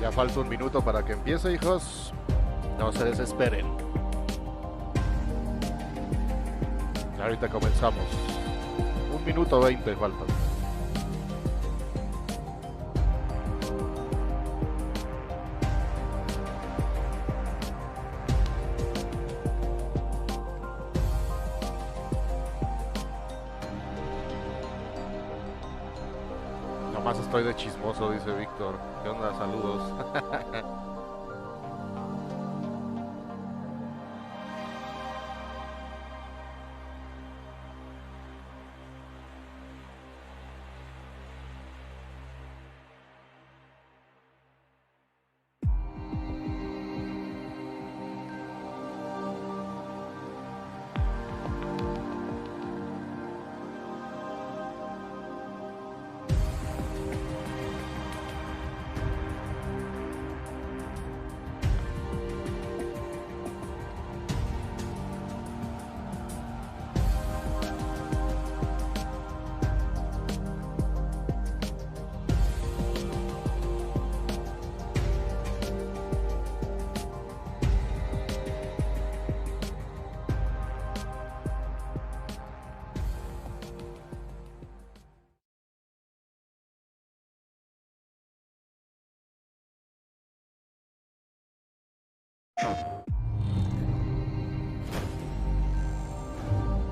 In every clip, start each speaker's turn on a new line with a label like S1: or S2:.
S1: Ya falta un minuto para que empiece, hijos. No se desesperen. Ahorita comenzamos. 1:20 faltan. Nomás estoy de chismoso, dice Víctor. ¿Qué onda? Saludos.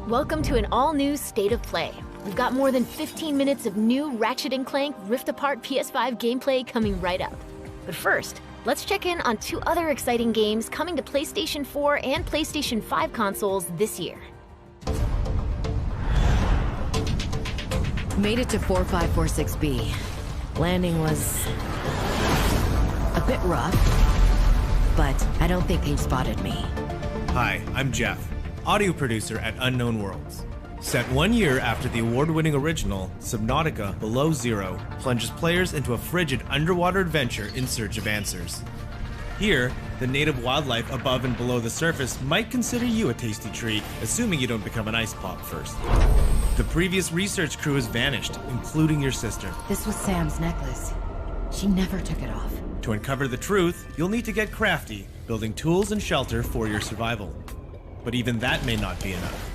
S2: Welcome to an all-new State of Play. We've got more than 15 minutes of new Ratchet & Clank Rift Apart PS5 gameplay coming right up. But first, let's check in on 2 other exciting games coming to PlayStation 4 and PlayStation 5 consoles this year.
S3: Made it to 4546B. Landing was a bit rough, but I don't think he spotted me.
S4: Hi, I'm Jeff, audio producer at Unknown Worlds. Set 1 year after the award-winning original, Subnautica Below Zero plunges players into a frigid underwater adventure in search of answers. Here, the native wildlife above and below the surface might consider you a tasty treat, assuming you don't become an ice pop first. The previous research crew has vanished, including your sister.
S3: This was Sam's necklace. She never took it off.
S4: To uncover the truth, you'll need to get crafty, building tools and shelter for your survival. But even that may not be enough.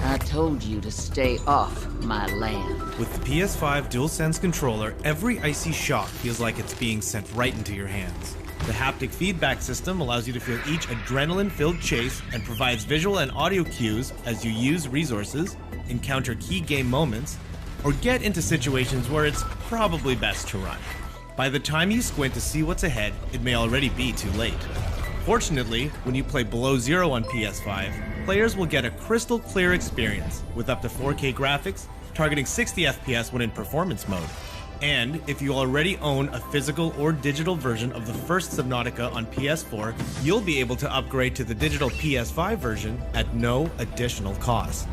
S5: I told you to stay off my land.
S4: With the PS5 DualSense controller, every icy shock feels like it's being sent right into your hands. The haptic feedback system allows you to feel each adrenaline-filled chase and provides visual and audio cues as you use resources, encounter key game moments, or get into situations where it's probably best to run. By the time you squint to see what's ahead, it may already be too late. Fortunately, when you play Below Zero on PS5, players will get a crystal clear experience with up to 4K graphics, targeting 60 FPS when in performance mode. And if you already own a physical or digital version of the first Subnautica on PS4, you'll be able to upgrade to the digital PS5 version at no additional cost.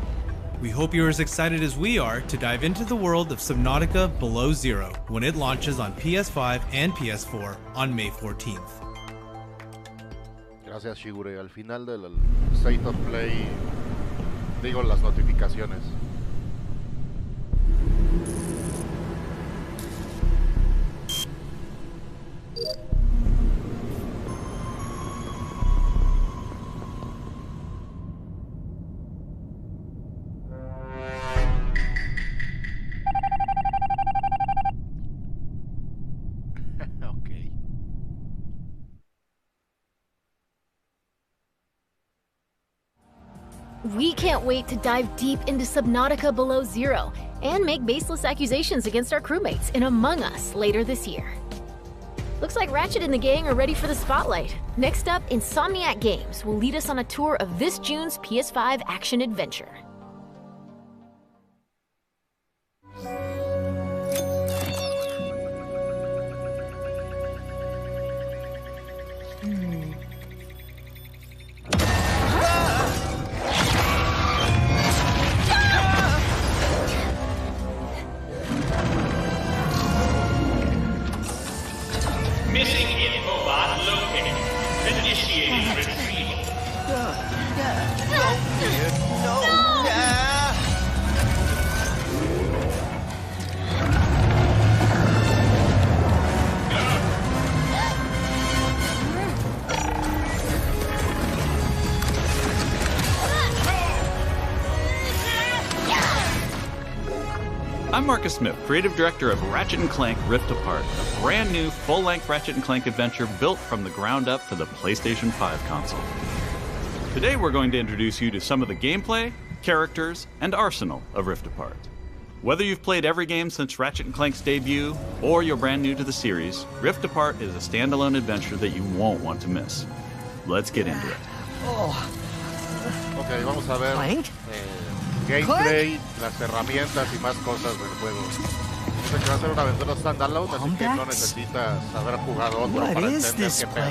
S4: We hope you're as excited as we are to dive into the world of Subnautica Below Zero when it launches on PS5 and PS4 on May 14th.
S1: Gracias, Shigure. Al final del State of Play digo las notificaciones.
S2: We can't wait to dive deep into Subnautica Below Zero and make baseless accusations against our crewmates in Among Us later this year. Looks like Ratchet and the gang are ready for the spotlight. Next up, Insomniac Games will lead us on a tour of this June's PS5 action adventure.
S6: Missing infobot located. Initiating retrieval.
S7: No! I'm Marcus Smith, creative director of Ratchet & Clank Rift Apart, a brand new full-length Ratchet & Clank adventure built from the ground up for the PlayStation 5 console. Today we're going to introduce you to some of the gameplay, characters, and arsenal of Rift Apart. Whether you've played every game since Ratchet & Clank's debut, or you're brand new to the series, Rift Apart is a standalone adventure that you won't want to miss. Let's get into it.
S1: Ok, vamos a ver gameplay, las herramientas y más cosas del juego. Dice que va a ser una aventura standalone, así que no necesitas haber jugado otro para entender qué pedo.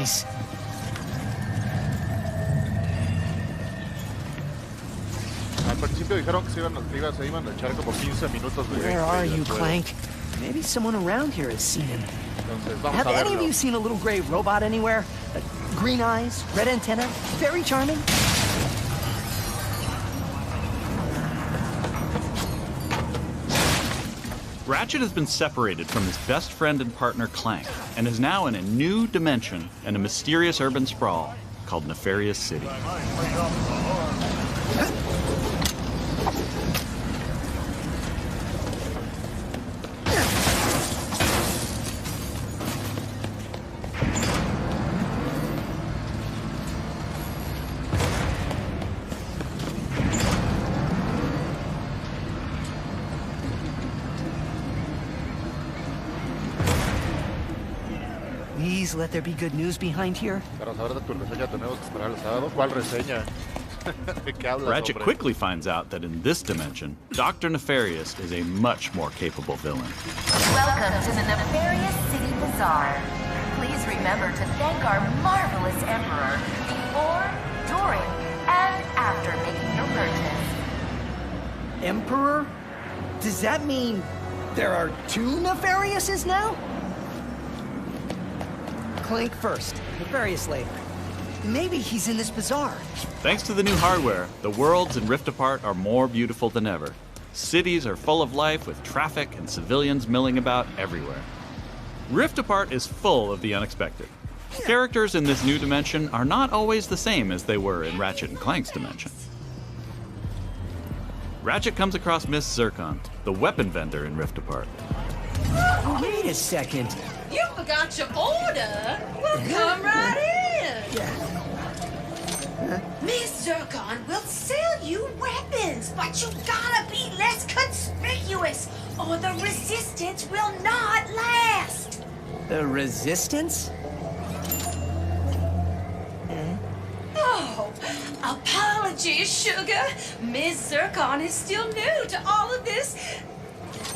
S1: Al principio dijeron que se iban a echar como 15 minutos de gameplay.
S8: Where are you, Clank? Maybe someone around here has seen him.
S1: Entonces, vamos
S8: Have
S1: a verlo.
S8: any of you seen a little gray robot anywhere? Green eyes, red antenna, very charming.
S7: Ratchet has been separated from his best friend and partner Clank, and is now in a new dimension in a mysterious urban sprawl called Nefarious City.
S8: Please let there be good news behind here.
S1: Para saber de tu reseña tenemos que esperar el sábado. ¿Cuál reseña? ¿De qué hablas,
S7: Ratchet
S1: hombre?
S7: quickly finds out that in this dimension, Dr. Nefarious is a much more capable villain.
S9: Welcome to the Nefarious City Bazaar. Please remember to thank our marvelous Emperor before, during, and after making your purchase.
S8: Emperor? Does that mean there are two Nefariouses now? Clank first, Nefarious later. Maybe he's in this bazaar.
S7: Thanks to the new hardware, the worlds in Rift Apart are more beautiful than ever. Cities are full of life with traffic and civilians milling about everywhere. Rift Apart is full of the unexpected. Characters in this new dimension are not always the same as they were in Ratchet & Clank's dimension. Ratchet comes across Miss Zircon, the weapon vendor in Rift Apart.
S8: Wait a second.
S10: You forgot your order? Well, come right in. Miss Zircon will sell you weapons, but you gotta be less conspicuous, or the resistance will not last.
S8: The Resistance?
S10: Oh, apologies, sugar. Miss Zircon is still new to all of this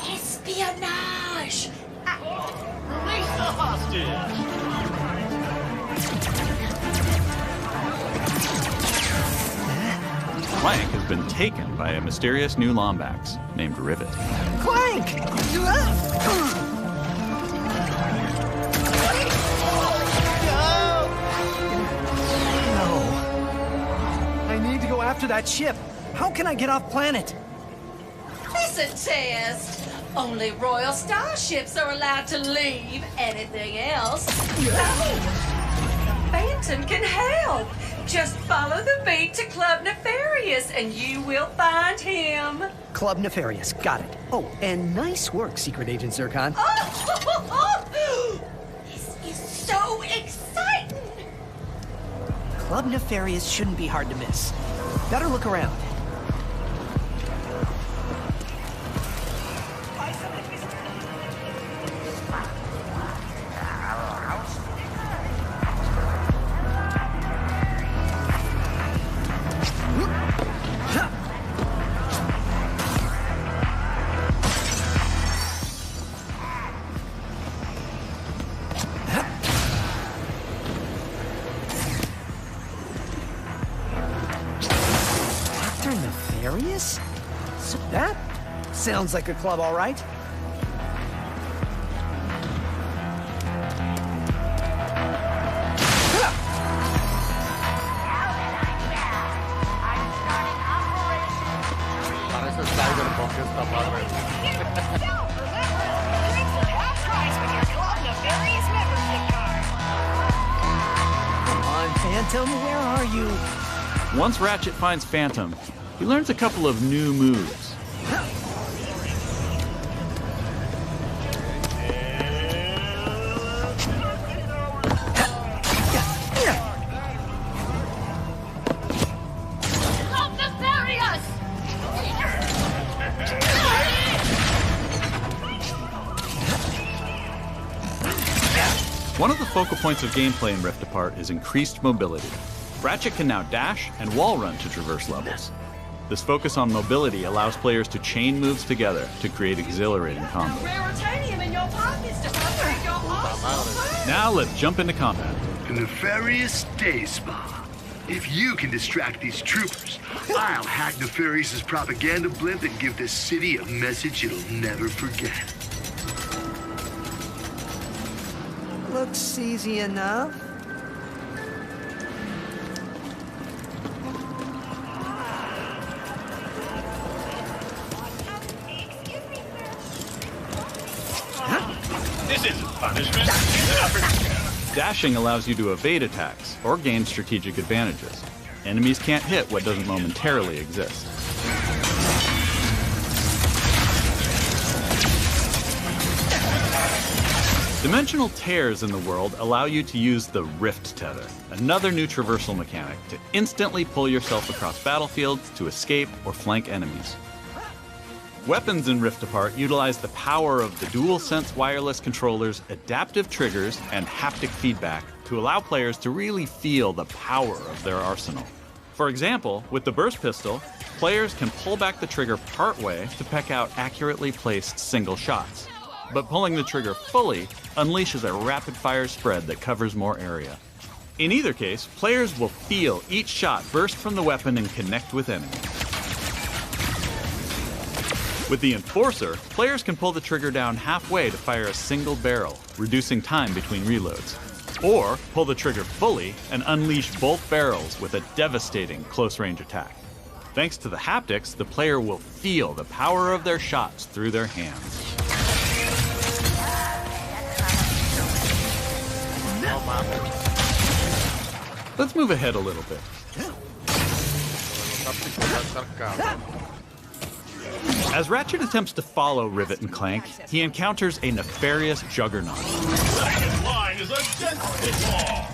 S10: espionage.
S6: Release the hostage!
S7: Clank has been taken by a mysterious new Lombax named Rivet.
S8: Clank! No. I need to go after that ship. How can I get off planet?
S10: It's a test. Only royal starships are allowed to leave. Anything else? No. Phantom can help. Just follow the beat to Club Nefarious and you will find him.
S8: Club Nefarious, got it. Oh, and nice work, Secret Agent Zircon.
S10: Oh, this is so exciting.
S8: Club Nefarious shouldn't be hard to miss. Better look around. Nefarious? So that sounds like a club, all right.
S1: Parece Cyberpunk esta madre.
S8: Come on, Phantom, where are you?
S7: Once Ratchet finds Phantom, he learns a couple of new moves. One of the focal points of gameplay in Rift Apart is increased mobility. Ratchet can now dash and wall run to traverse levels. This focus on mobility allows players to chain moves together to create exhilarating combos. Now let's jump into combat.
S11: The nefarious day spa. If you can distract these troopers, I'll hack Nefarious's propaganda blimp and give this city a message it'll never forget.
S8: Looks easy enough.
S6: This isn't punishment. It's an opportunity.
S7: Dashing allows you to evade attacks or gain strategic advantages. Enemies can't hit what doesn't momentarily exist. Dimensional tears in the world allow you to use the Rift Tether, another new traversal mechanic to instantly pull yourself across battlefields to escape or flank enemies. Weapons in Rift Apart utilize the power of the DualSense wireless controller's adaptive triggers and haptic feedback to allow players to really feel the power of their arsenal. For example, with the burst pistol, players can pull back the trigger partway to peck out accurately placed single shots. But pulling the trigger fully unleashes a rapid-fire spread that covers more area. In either case, players will feel each shot burst from the weapon and connect with enemies. With the Enforcer, players can pull the trigger down halfway to fire a single barrel, reducing time between reloads. Or pull the trigger fully and unleash both barrels with a devastating close-range attack. Thanks to the haptics, the player will feel the power of their shots through their hands. Let's move ahead a little bit. As Ratchet attempts to follow Rivet and Clank, he encounters a nefarious juggernaut.
S6: Second line is a death law.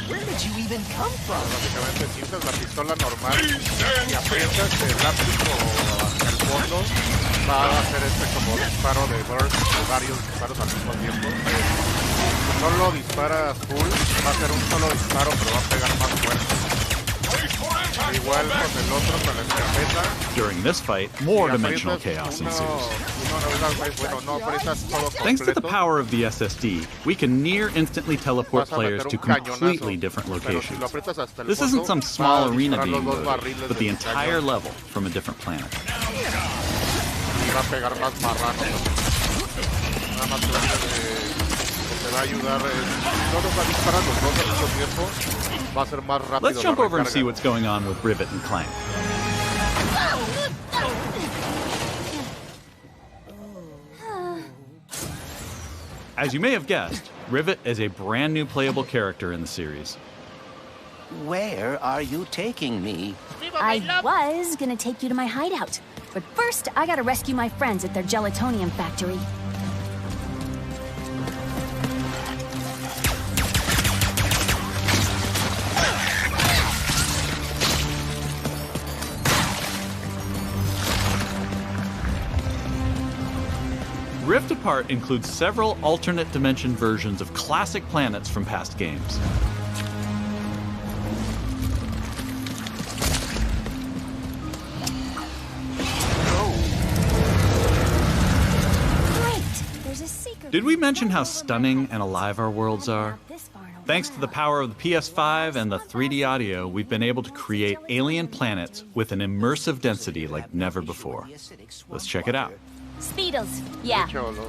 S8: Where did you even come from?
S1: Básicamente sientes la pistola normal y aprietas el látigo hacia el fondo, va a hacer como disparo de burst o varios disparos al mismo tiempo. Si solo disparas full, va a ser un solo disparo, pero va a pegar más fuerte. Igual con el otro, con la escopeta.
S7: During this fight, more dimensional chaos ensues. Thanks to the power of the SSD, we can near instantly teleport players to completely different locations. This isn't some small arena being loaded, but the entire level from a different planet. Let's jump over and see what's going on with Rivet and Clank. As you may have guessed, Rivet is a brand new playable character in the series.
S12: Where are you taking me?
S13: I was gonna take you to my hideout, but first I gotta rescue my friends at their gelatonium factory.
S7: Rift Apart includes several alternate dimension versions of classic planets from past games. Did we mention how stunning and alive our worlds are? Thanks to the power of the PS5 and the 3D audio, we've been able to create alien planets with an immersive density like never before. Let's check it out.
S13: Speedos, yeah.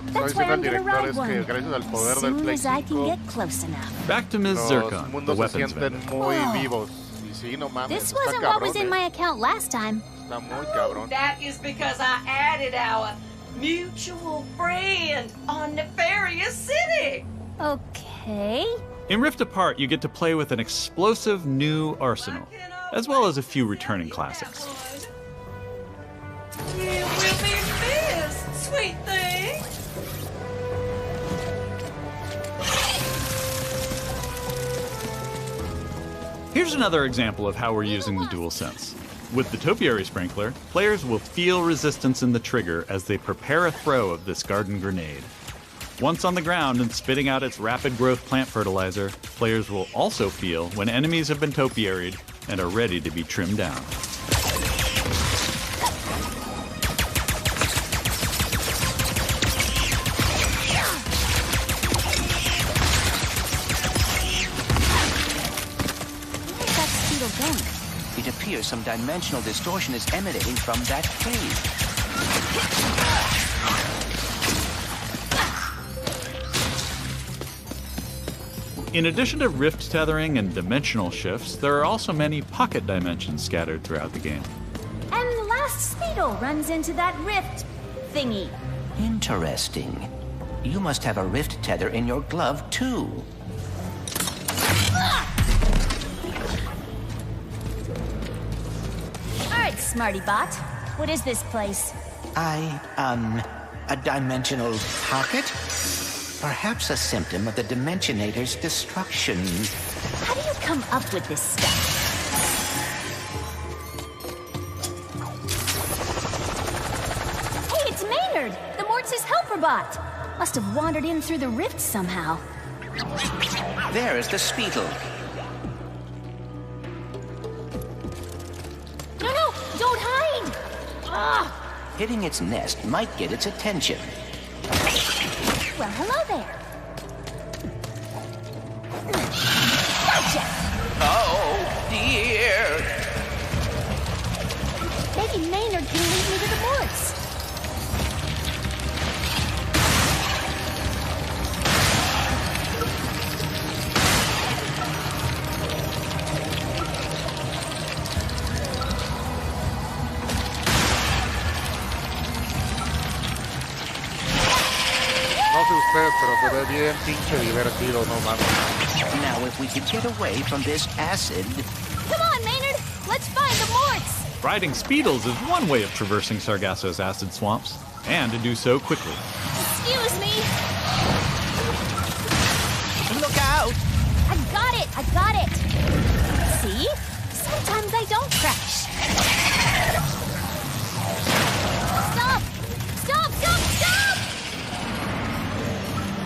S13: That's where I'm gonna ride one. As soon as I can get close enough.
S7: Back to Ms. Zircon, the weapons vendor.
S13: This wasn't what was in my account last time.
S10: That is because I added our mutual friend on Nefarious City.
S13: Okay.
S7: In Rift Apart, you get to play with an explosive new arsenal, as well as a few returning classics.
S10: You will be missed, sweet thing.
S7: Here's another example of how we're using the DualSense. With the Topiary Sprinkler, players will feel resistance in the trigger as they prepare a throw of this garden grenade. Once on the ground and spitting out its rapid growth plant fertilizer, players will also feel when enemies have been topiaried and are ready to be trimmed down.
S12: Where's that speedle going? It appears some dimensional distortion is emanating from that cave.
S7: In addition to rift tethering and dimensional shifts, there are also many pocket dimensions scattered throughout the game.
S13: And the last speedle runs into that rift thingy.
S12: Interesting. You must have a rift tether in your glove, too.
S13: All right, smarty bot. What is this place?
S12: A dimensional pocket? Perhaps a symptom of the Dimensionator's destruction.
S13: How do you come up with this stuff? Hey, it's Maynard, the Mortis helper bot. Must have wandered in through the rift somehow.
S12: There is the Speedle.
S13: No, don't hide! Ah!
S12: Hitting its nest might get its attention.
S13: Well, hello there. Gotcha!
S12: Oh, dear!
S13: Maybe Maynard can lead me to the Morts.
S1: No sé ustedes, pero se ve bien pinche divertido, no mames.
S12: Now, if we could get away from this acid...
S13: Come on, Maynard! Let's find the Morts!
S7: Riding Speedles is one way of traversing Sargasso's acid swamps, and to do so quickly.
S13: Excuse me!
S12: Look out!
S13: I got it! See? Sometimes I don't crash. Stop!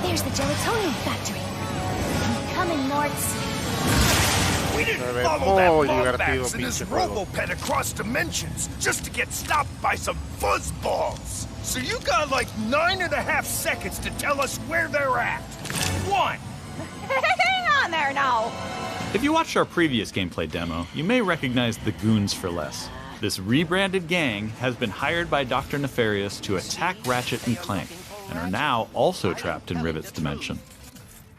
S13: There's the gelatonium factory. I'm coming, Morts.
S14: We didn't follow that bug in this robo-pen across dimensions just to get stopped by some fuzzballs. So you got like 9.5 seconds to tell us where they're at. 1.
S13: Hang on there now.
S7: If you watched our previous gameplay demo, you may recognize the Goons for Less. This rebranded gang has been hired by Dr. Nefarious to attack Ratchet and Clank, and are now also trapped in Rivet's dimension.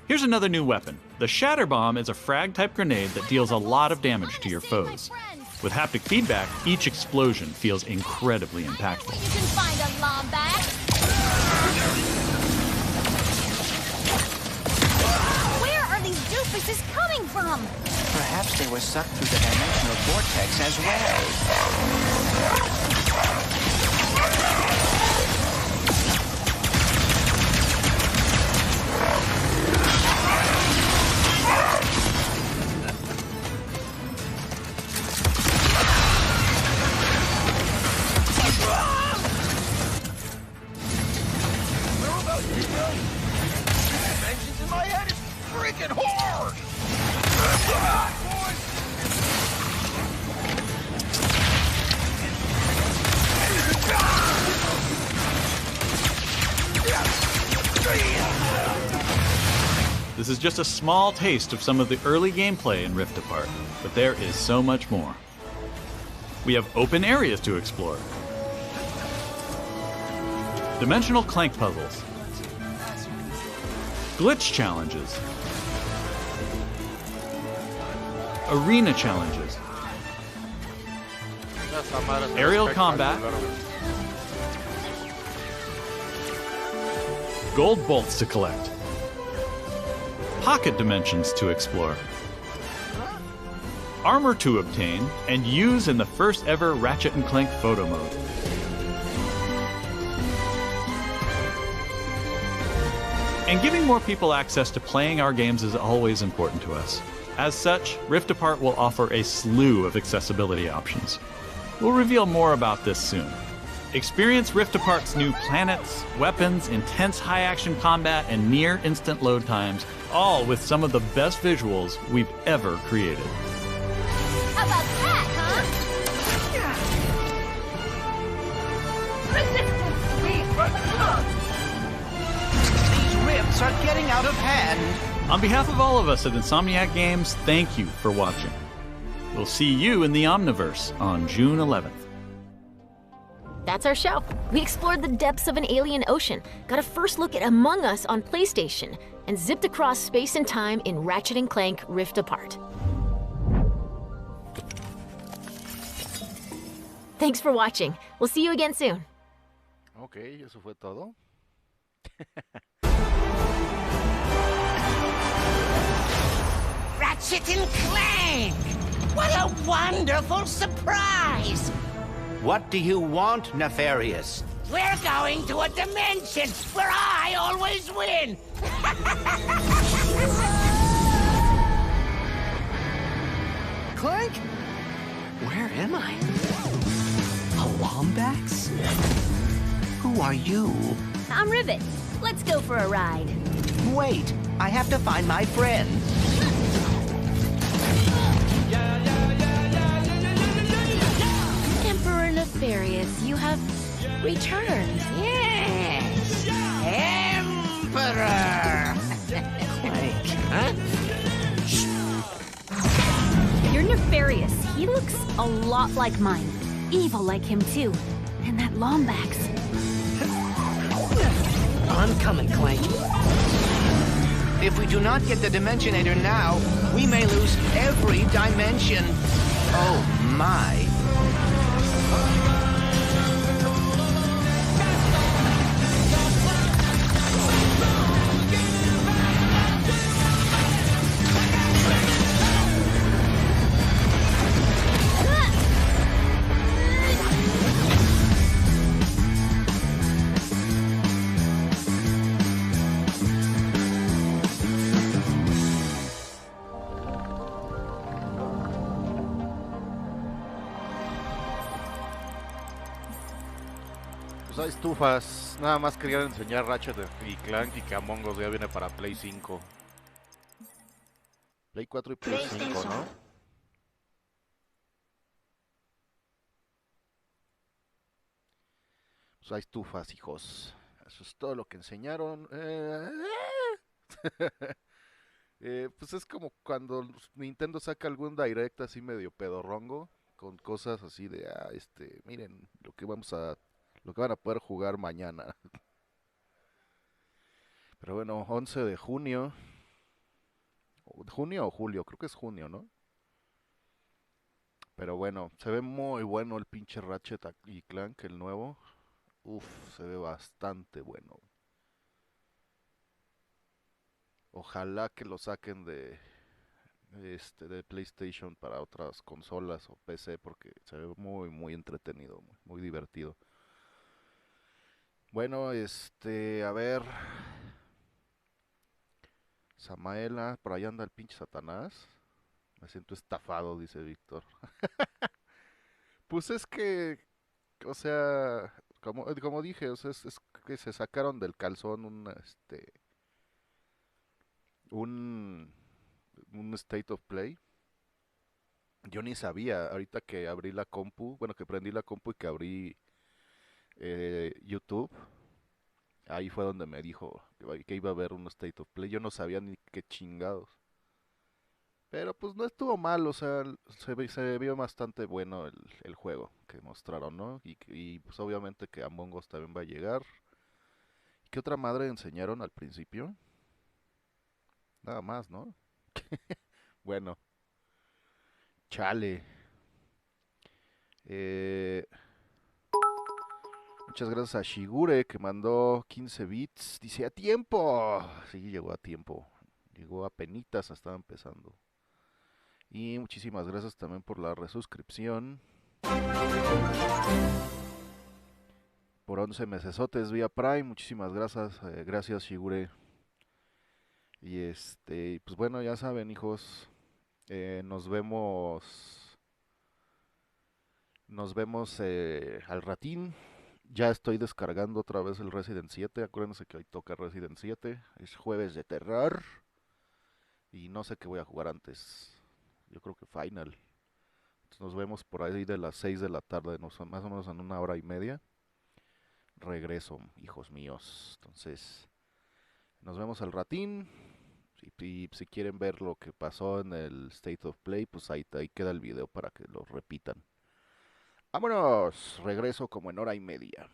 S7: Here's another new weapon. The Shatter Bomb is a frag-type grenade that deals a lot of damage to your foes. With haptic feedback, each explosion feels incredibly impactful.
S13: You can find a Lombat. Where are these doofuses coming from?
S12: Perhaps they were sucked through the dimensional vortex as well.
S14: Dimensions in my head is freaking hard!
S7: This is just a small taste of some of the early gameplay in Rift Apart, but there is so much more. We have open areas to explore, dimensional Clank puzzles, glitch challenges, arena challenges, aerial combat, gold bolts to collect, pocket dimensions to explore, armor to obtain and use in the first ever Ratchet & Clank photo mode. And giving more people access to playing our games is always important to us. As such, Rift Apart will offer a slew of accessibility options. We'll reveal more about this soon. Experience Rift Apart's new planets, weapons, intense high-action combat, and near-instant load times, all with some of the best visuals we've ever created.
S9: How about that, huh? Resistance sweep for the clock!
S12: These rifts are getting out of hand.
S7: On behalf of all of us at Insomniac Games, thank you for watching. We'll see you in the Omniverse on June 11th.
S2: That's our show. We explored the depths of an alien ocean, got a first look at Among Us on PlayStation, and zipped across space and time in Ratchet & Clank Rift Apart. Thanks for watching. We'll see you again soon.
S1: Ok, eso fue todo.
S15: Ratchet and Clank! What a wonderful surprise!
S12: What do you want, Nefarious?
S15: We're going to a dimension where I always win!
S8: Clank? Where am I? A Lombax?
S12: Who are you?
S13: I'm Rivet. Let's go for a ride.
S12: Wait, I have to find my friend.
S13: Emperor Nefarious, you have returned.
S15: Yes! Emperor!
S12: Clank, huh?
S13: You're Nefarious. He looks a lot like mine. Evil like him, too. And that Lombax.
S8: I'm coming, Clank.
S12: If we do not get the Dimensionator now, we may lose every dimension. Oh, my.
S1: Pues hay estufas. Nada más quería enseñar Ratchet y Clank y que Among Us ya viene para Play 5. Play 4 y Play 5, ¿no? Pues hay estufas, hijos. Eso es todo lo que enseñaron. Pues es como cuando Nintendo saca algún direct así medio pedorrongo, con cosas así de, miren lo que van a poder jugar mañana. Pero bueno, 11 de junio. ¿Junio o julio? Creo que es junio, ¿no? Pero bueno, se ve muy bueno el pinche Ratchet y Clank, el nuevo. Uf, se ve bastante bueno. Ojalá que lo saquen de PlayStation para otras consolas o PC, porque se ve muy, muy entretenido, muy divertido. Bueno, a ver. Samaela, por ahí anda el pinche Satanás. Me siento estafado, dice Víctor. Pues es que, o sea, como dije, o sea, es que se sacaron del calzón un State of Play. Yo ni sabía, ahorita que abrí la compu, bueno, que prendí la compu y que abrí YouTube, ahí fue donde me dijo que iba a haber un State of Play. Yo no sabía ni qué chingados. Pero pues no estuvo mal, o sea, se vio bastante bueno el juego que mostraron, ¿no? Y pues obviamente que Among Us también va a llegar. ¿Qué otra madre enseñaron al principio? Nada más, ¿no? Bueno. Chale. Muchas gracias a Shigure que mandó 15 bits. Dice, a tiempo. Sí, llegó a tiempo. Llegó a penitas, estaba empezando. Y muchísimas gracias también por la resuscripción. Por 11 mesesotes vía Prime. Muchísimas gracias. Gracias, Shigure. Y pues bueno, ya saben, hijos. Nos vemos al ratín.
S16: Ya estoy descargando otra vez el Resident 7. Acuérdense que hoy toca Resident 7. Es jueves de terror. Y no sé qué voy a jugar antes. Yo creo que Final. Entonces nos vemos por ahí de las 6 de la tarde. Más o menos en 1 hora y media. Regreso, hijos míos. Entonces, nos vemos al ratín. Y si quieren ver lo que pasó en el State of Play, pues ahí queda el video para que lo repitan. ¡Vámonos! Regreso como en 1 hora y media.